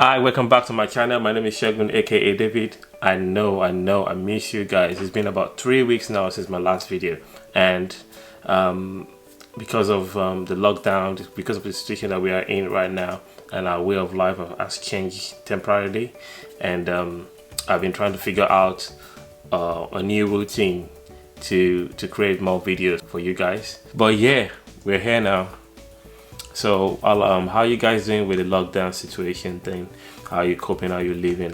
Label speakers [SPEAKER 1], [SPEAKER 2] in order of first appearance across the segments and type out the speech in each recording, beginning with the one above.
[SPEAKER 1] Hi, welcome back to my channel. My name is Shegun, aka David. I know, I miss you guys. It's been about 3 weeks now since my last video, and because of the lockdown, because of the situation that we are in right now, and our way of life has changed temporarily, and I've been trying to figure out a new routine to create more videos for you guys. But yeah, we're here now. So, how you guys doing with the lockdown situation thing? How are you coping? How are you living?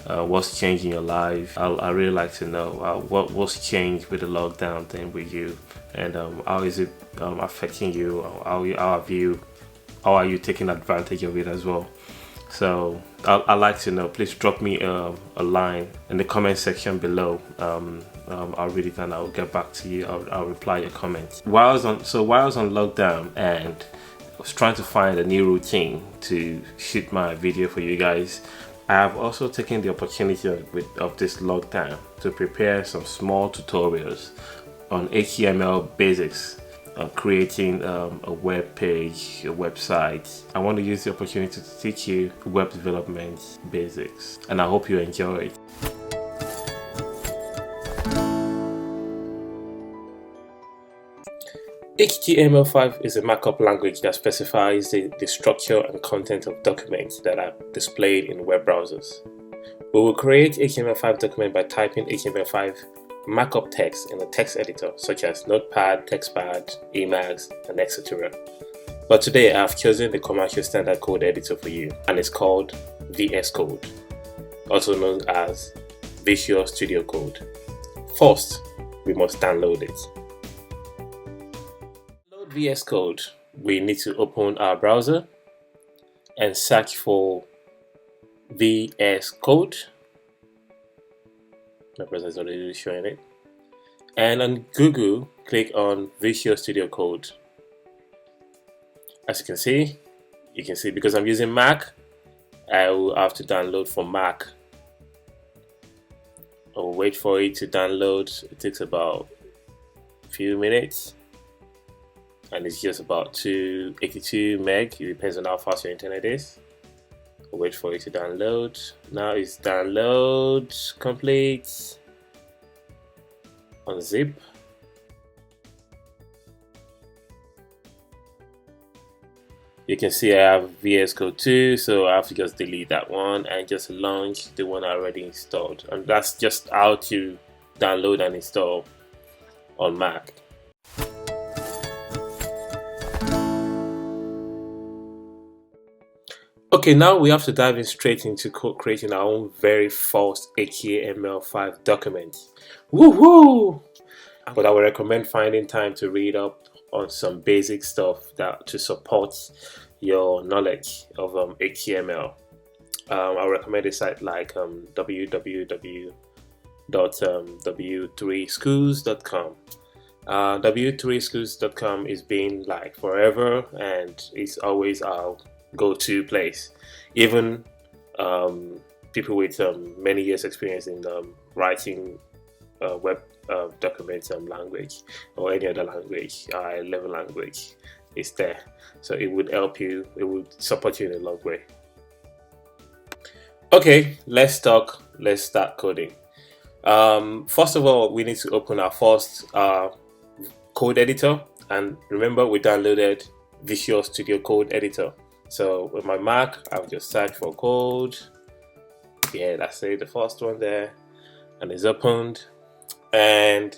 [SPEAKER 1] What's changing your life? I really like to know what's changed with the lockdown thing with you, and how is it affecting you? How are you taking advantage of it as well? So I'd like to know. Please drop me a line in the comment section below. I'll read it and I'll get back to you. I'll reply your comments. While I was on lockdown and I was trying to find a new routine to shoot my video for you guys, I have also taken the opportunity of this lockdown to prepare some small tutorials on HTML basics, on creating a web page, a website. I want to use the opportunity to teach you web development basics, and I hope you enjoy it. HTML5 is a markup language that specifies the structure and content of documents that are displayed in web browsers. We will create HTML5 document by typing HTML5 markup text in a text editor such as Notepad, TextPad, Emacs, and etc. But today I have chosen the commercial standard code editor for you, and it's called VS Code, also known as Visual Studio Code. First, we must download it. VS Code, we need to open our browser and search for VS Code. My browser is already showing it. And on Google, click on Visual Studio Code. As you can see because I'm using Mac, I will have to download from Mac. I'll wait for it to download. It takes about a few minutes. And it's just about 282 meg. It depends on how fast your internet is. We'll wait for it to download. Now it's download complete. Unzip. You can see I have VS Code 2, so I have to just delete that one and just launch the one I already installed. And that's just how to download and install on Mac. Okay, now we have to dive in straight into creating our own very first HTML5 document. Woohoo! But I would recommend finding time to read up on some basic stuff to support your knowledge of HTML. I recommend a site like www.w3schools.com. W3schools.com is been like forever, and it's always our go-to place. Even people with many years experience in writing web document language or any other language, level language, is there. So it would help you, it would support you in a long way. Okay, let's start coding. First of all, we need to open our first code editor, and remember we downloaded Visual Studio Code Editor. So with my Mac, I'll just search for code. Yeah, that's it, the first one there, and it's opened. And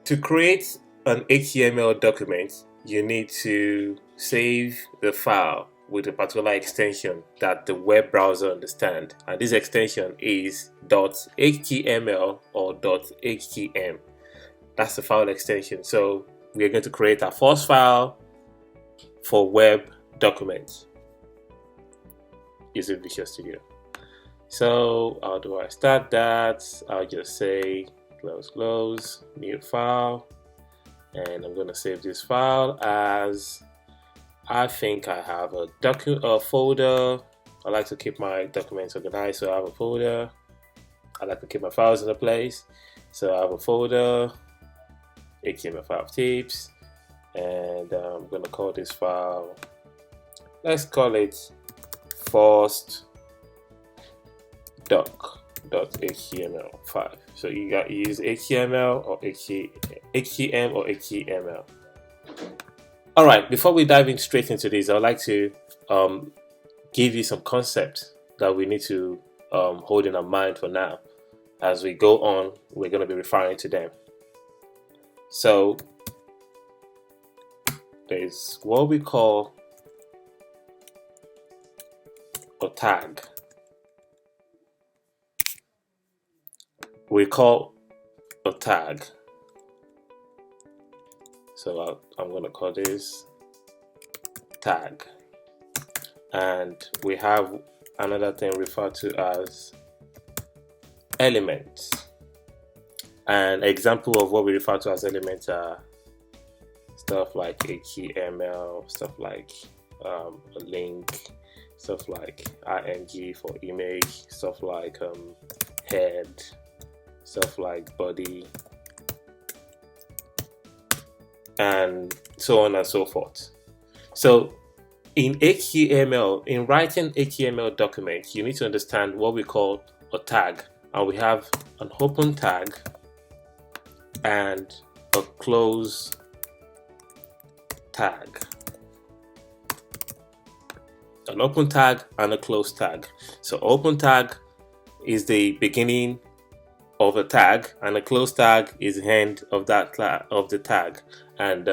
[SPEAKER 1] to create an HTML document, you need to save the file with a particular extension that the web browser understands. And this extension is .html or .htm. That's the file extension. So we are going to create our first file for web documents using Visual Studio. So how do I start that? I'll just say close, new file, and I'm going to save this file as, I think I have a folder. I like to keep my documents organized, so I have a folder. I like to keep my files in a place, so I have a folder, HTML5 tips, and I'm going to call this file, let's call it first doc.html5. So you got to use HTML or HTML or HTML. All right, before we dive in straight into this, I'd like to give you some concepts that we need to hold in our mind for now. As we go on, we're going to be referring to them. So there's what we call a tag. We call a tag. So I'm going to call this tag. And we have another thing referred to as elements. An example of what we refer to as elements are stuff like HTML, stuff like a link, stuff like img for image, stuff like head, stuff like body, and so on and so forth. So in HTML, in writing HTML documents, you need to understand what we call a tag. And we have an open tag and a close tag. An open tag and a close tag. So open tag is the beginning of a tag, and a close tag is the end of that of the tag. And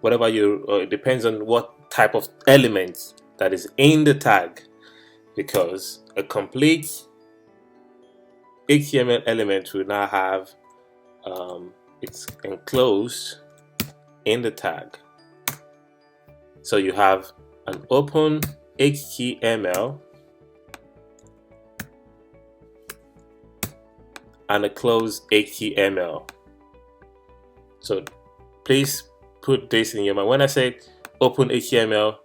[SPEAKER 1] whatever it depends on what type of element that is in the tag, because a complete HTML element will now have it's enclosed in the tag. So you have an open HTML and a closed HTML. So please put this in your mind. When I say open HTML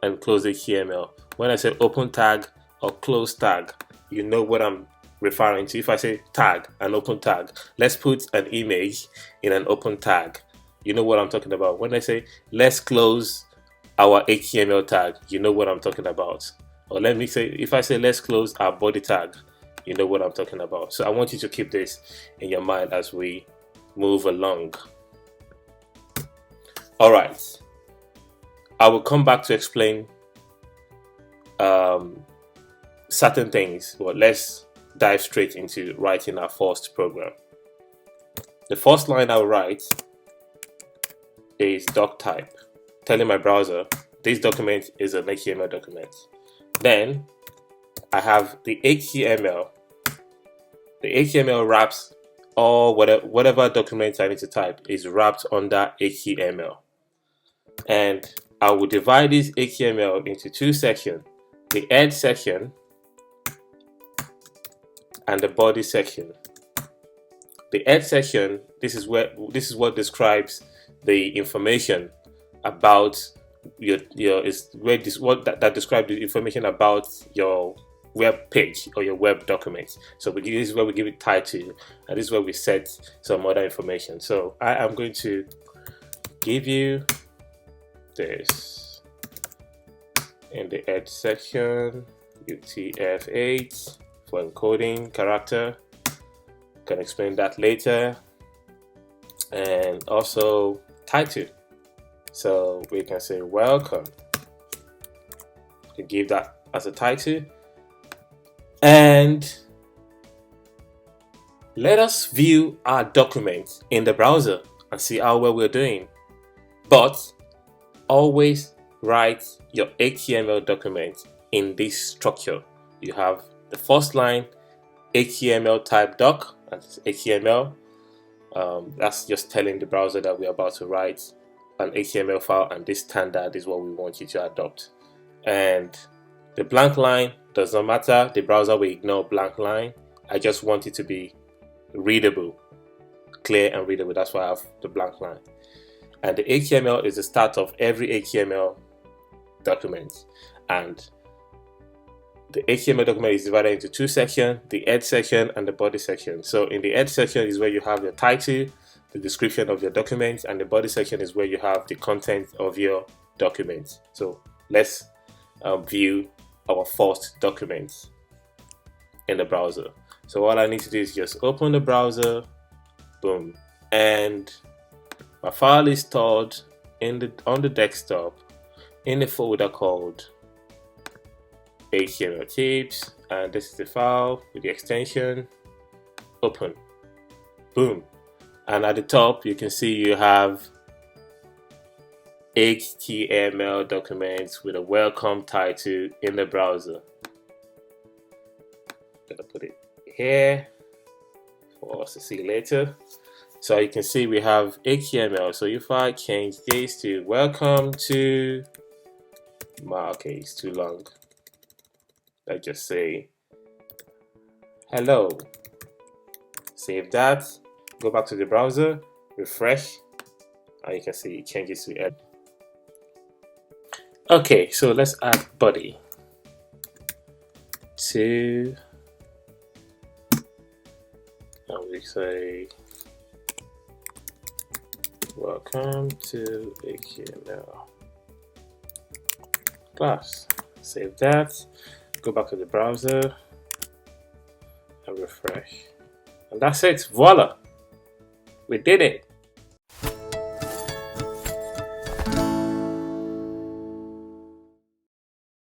[SPEAKER 1] and close HTML, when I say open tag or close tag, you know what I'm referring to. If I say tag, an open tag, let's put an image in an open tag, you know what I'm talking about. When I say let's close our HTML tag, you know what I'm talking about. Or let me say, if I say let's close our body tag, you know what I'm talking about. So I want you to keep this in your mind as we move along. All right, I will come back to explain certain things, but let's dive straight into writing our first program. The first line I'll write is doc type, telling my browser this document is an HTML document. Then I have the HTML. The HTML wraps all whatever document I need to type is wrapped under HTML. And I will divide this HTML into two sections, the head section and the body section. The head section, this is what describes the information about that describes the information about your web page or your web document. So this is where we give it title, and this is where we set some other information. So I am going to give you this in the head section, UTF-8 for encoding character. Can explain that later. And also title. So we can say welcome. To give that as a title. And let us view our document in the browser and see how well we're doing. But always write your HTML document in this structure. You have the first line, HTML type doc, that's HTML. That's just telling the browser that we're about to write an HTML file, and this standard is what we want you to adopt. And the blank line does not matter. The browser will ignore blank line. I just want it to be readable, clear and readable. That's why I have the blank line. And the HTML is the start of every HTML document. And the HTML document is divided into two sections, the head section and the body section. So in the head section is where you have your title, the description of your document, and the body section is where you have the content of your document. So let's view our first document in the browser. So all I need to do is just open the browser, boom, and my file is stored on the desktop in a folder called HTML tips, and this is the file with the extension. Open, boom, and at the top you can see you have HTML documents with a welcome title in the browser. I'm gonna put it here for us to see later. So you can see we have HTML. So if I change this to welcome to, okay, it's too long. I just say hello. Save that. Go back to the browser, refresh, and you can see it changes to edit. Okay, so let's add body to, and we say welcome to HTML class. Save that, go back to the browser and refresh, and that's it. Voila, we did it.